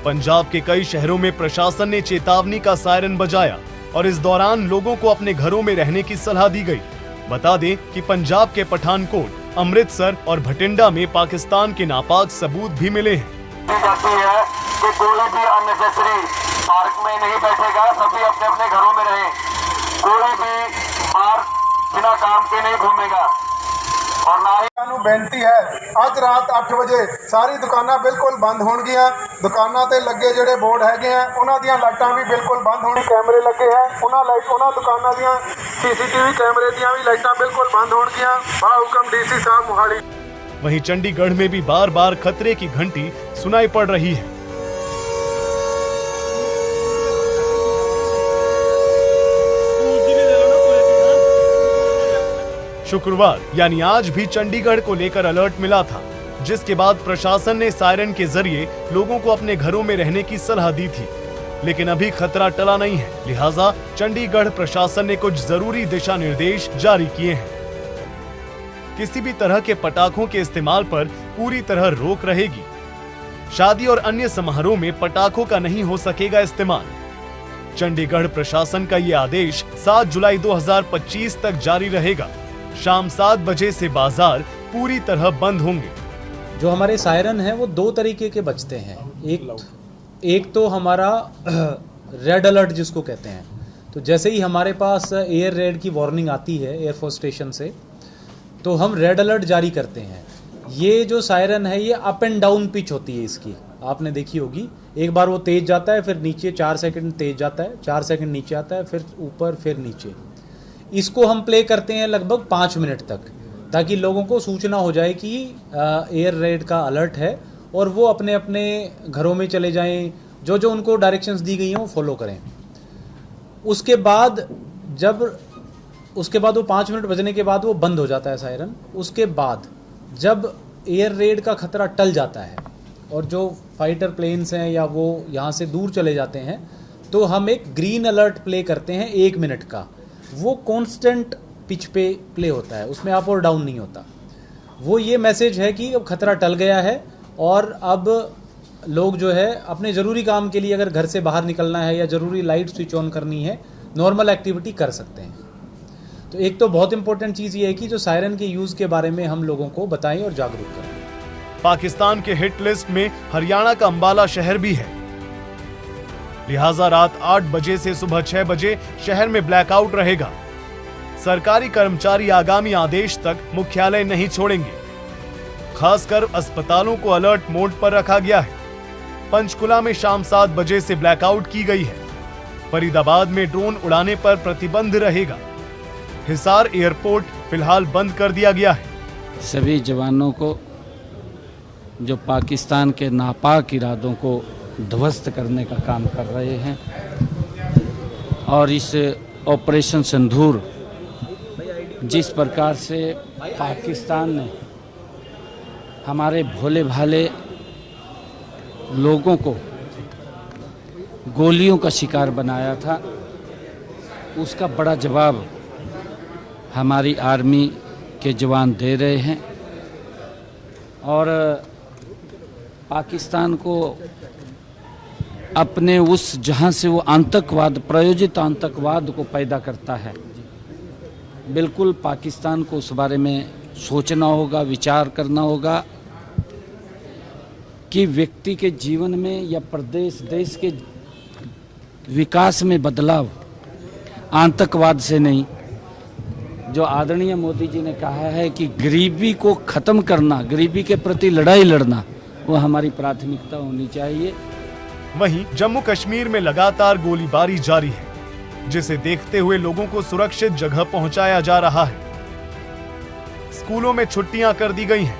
पंजाब के कई शहरों में प्रशासन ने चेतावनी का सायरन बजाया और इस दौरान लोगों को अपने घरों में रहने की सलाह दी गई। बता दें कि पंजाब के पठानकोट, अमृतसर और भटिंडा में पाकिस्तान के नापाक सबूत भी मिले हैं। है कि कोई भी अननेसेसरी पार्क में नहीं बैठेगा, सभी अपने अपने घरों में रहें। कोई भी बाहर बिना काम के नहीं घूमेगा और ना ही बेनती है ਅੱਜ ਰਾਤ 8 ਵਜੇ ਸਾਰੀ ਦੁਕਾਨਾਂ ਬਿਲਕੁਲ ਬੰਦ ਹੋਣਗੀਆਂ। ਦੁਕਾਨਾਂ ਤੇ ਲੱਗੇ ਜਿਹੜੇ ਬੋਰਡ ਹੈਗੇ ਆ ਉਹਨਾਂ ਦੀਆਂ ਲਾਈਟਾਂ ਵੀ ਬਿਲਕੁਲ ਬੰਦ ਹੋਣੀ। ਕੈਮਰੇ ਲੱਗੇ ਹੈ ਉਹਨਾਂ ਦੁਕਾਨਾਂ ਦੀਆਂ सीसीटीवी कैमरे ਦੀਆਂ ਵੀ ਲਾਈਟਾਂ ਬਿਲकुल ਬੰਦ ਹੋਣਗੀਆਂ। ਬਾ ਹੁਕਮ डीसी साहब मोहाली। वहीं चंडीगढ़ में भी बार बार खतरे की घंटी सुनाई पड़ रही है। शुक्रवार यानी आज भी चंडीगढ़ को लेकर अलर्ट मिला था, जिसके बाद प्रशासन ने सायरन के जरिए लोगों को अपने घरों में रहने की सलाह दी थी। लेकिन अभी खतरा टला नहीं है, लिहाजा चंडीगढ़ प्रशासन ने कुछ जरूरी दिशा निर्देश जारी किए हैं। किसी भी तरह के पटाखों के इस्तेमाल पर पूरी तरह रोक रहेगी। शादी और अन्य समारोह में पटाखों का नहीं हो सकेगा इस्तेमाल। चंडीगढ़ प्रशासन का ये आदेश 7 जुलाई 2025 तक जारी रहेगा। शाम 7 बजे से बाजार पूरी तरह बंद होंगे। जो हमारे सायरन हैं वो दो तरीके के बजते हैं। एक तो हमारा रेड अलर्ट जिसको कहते हैं, तो जैसे ही हमारे पास एयर रेड की वार्निंग आती है एयरफोर्स स्टेशन से, तो हम रेड अलर्ट जारी करते हैं। ये जो सायरन है ये अप एंड डाउन पिच होती है इसकी, आपने देखी होगी। एक बार वो तेज जाता है, फिर नीचे 4 सेकंड तेज जाता है, 4 सेकंड नीचे आता है, फिर ऊपर, फिर नीचे। इसको हम प्ले करते हैं लगभग 5 मिनट तक, ताकि लोगों को सूचना हो जाए कि एयर रेड का अलर्ट है और वो अपने अपने घरों में चले जाएं, जो जो उनको डायरेक्शंस दी गई हैं वो फॉलो करें। उसके बाद वो 5 मिनट बजने के बाद वो बंद हो जाता है सायरन। उसके बाद जब एयर रेड का खतरा टल जाता है और जो फाइटर प्लेन्स हैं या वो यहाँ से दूर चले जाते हैं, तो हम एक ग्रीन अलर्ट प्ले करते हैं 1 मिनट का। वो कांस्टेंट पिच पे प्ले होता है, उसमें अप और डाउन नहीं होता। वो ये मैसेज है कि अब खतरा टल गया है और अब लोग जो है अपने ज़रूरी काम के लिए अगर घर से बाहर निकलना है या ज़रूरी लाइट स्विच ऑन करनी है, नॉर्मल एक्टिविटी कर सकते हैं। तो एक तो बहुत इंपॉर्टेंट चीज़ ये है कि जो सायरन के यूज़ के बारे में हम लोगों को बताएं और जागरूक करें। पाकिस्तान के हिट लिस्ट में हरियाणा का अंबाला शहर भी है, लिहाजा रात 8 बजे से सुबह 6 बजे शहर में ब्लैकआउट रहेगा। सरकारी कर्मचारी आगामी आदेश तक मुख्यालय नहीं छोड़ेंगे। खासकर अस्पतालों को अलर्ट मोड पर रखा गया है। पंचकुला में शाम 7 बजे से ब्लैकआउट की गई है। फरीदाबाद में ड्रोन उड़ाने पर प्रतिबंध रहेगा। हिसार एयरपोर्ट फिलहाल बंद कर दिया गया है। सभी जवानों को जो पाकिस्तान के नापाक इरादों को ध्वस्त करने का काम कर रहे हैं और इस ऑपरेशन सिंदूर जिस प्रकार से पाकिस्तान ने हमारे भोले भाले लोगों को गोलियों का शिकार बनाया था, उसका बड़ा जवाब हमारी आर्मी के जवान दे रहे हैं। और पाकिस्तान को अपने उस जहां से वो आतंकवाद, प्रायोजित आतंकवाद को पैदा करता है, बिल्कुल पाकिस्तान को उस बारे में सोचना होगा, विचार करना होगा कि व्यक्ति के जीवन में या प्रदेश, देश के विकास में बदलाव आतंकवाद से नहीं। जो आदरणीय मोदी जी ने कहा है कि गरीबी को ख़त्म करना, गरीबी के प्रति लड़ाई लड़ना, वो हमारी प्राथमिकता होनी चाहिए। वहीं जम्मू कश्मीर में लगातार गोलीबारी जारी है, जिसे देखते हुए लोगों को सुरक्षित जगह पहुंचाया जा रहा है। स्कूलों में छुट्टियां कर दी गई हैं,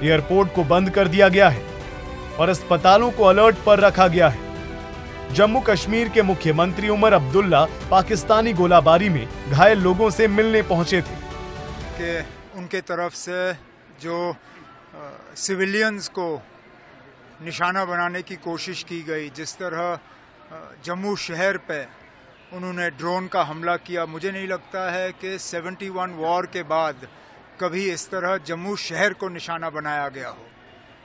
एयरपोर्ट को बंद कर दिया गया है और अस्पतालों को अलर्ट पर रखा गया है। जम्मू कश्मीर के मुख्यमंत्री उमर अब्दुल्ला पाकिस्तानी गोलाबारी में घायल लोगों से मिलने पहुंचे थे कि उनके तरफ से जो सिविलियंस को निशाना बनाने की कोशिश की गई, जिस तरह जम्मू शहर पे उन्होंने ड्रोन का हमला किया, मुझे नहीं लगता है कि 71 वॉर के बाद कभी इस तरह जम्मू शहर को निशाना बनाया गया हो।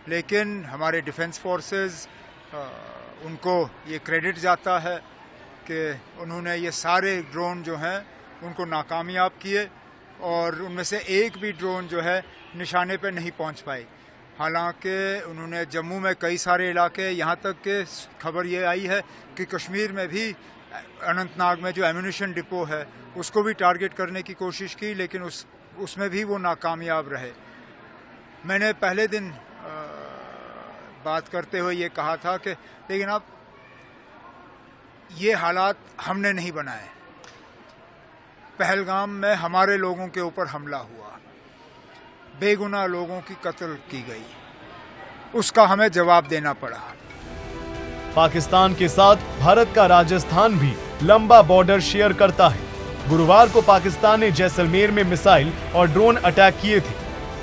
लेकिन हमारे डिफेंस फोर्सेस उनको ये क्रेडिट जाता है कि उन्होंने ये सारे ड्रोन जो हैं उनको नाकामयाब किए और उनमें से एक भी ड्रोन जो है निशाने पे नहीं पहुंच पाई। हालांकि उन्होंने जम्मू में कई सारे इलाके, यहाँ तक कि खबर ये आई है कि कश्मीर में भी अनंतनाग में जो एम्यूनिशन डिपो है उसको भी टारगेट करने की कोशिश की, लेकिन उसमें भी वो नाकामयाब रहे। मैंने पहले दिन बात करते हुए ये कहा था कि लेकिन अब ये हालात हमने नहीं बनाए। पहलगाम में हमारे लोगों के ऊपर हमला हुआ, बेगुनाह लोगों की कत्ल की गई, उसका हमें जवाब देना पड़ा। पाकिस्तान के साथ भारत का राजस्थान भी लंबा बॉर्डर शेयर करता है। गुरुवार को पाकिस्तान ने जैसलमेर में मिसाइल और ड्रोन अटैक किए थे,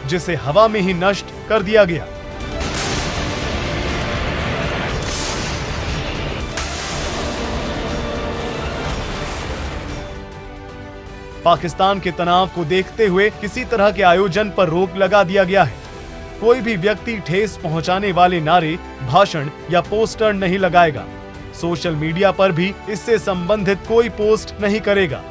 जिसे हवा में ही नष्ट कर दिया गया। पाकिस्तान के तनाव को देखते हुए किसी तरह के आयोजन पर रोक लगा दिया गया है। कोई भी व्यक्ति ठेस पहुंचाने वाले नारे, भाषण या पोस्टर नहीं लगाएगा। सोशल मीडिया पर भी इससे संबंधित कोई पोस्ट नहीं करेगा।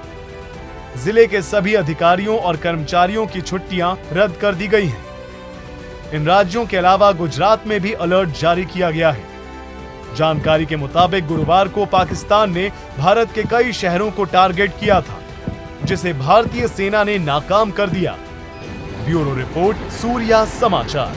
जिले के सभी अधिकारियों और कर्मचारियों की छुट्टियां रद्द कर दी गई हैं। इन राज्यों के अलावा गुजरात में भी अलर्ट जारी किया गया है। जानकारी के मुताबिक गुरुवार को पाकिस्तान ने भारत के कई शहरों को टारगेट किया था, जिसे भारतीय सेना ने नाकाम कर दिया। ब्यूरो रिपोर्ट, सूर्या समाचार।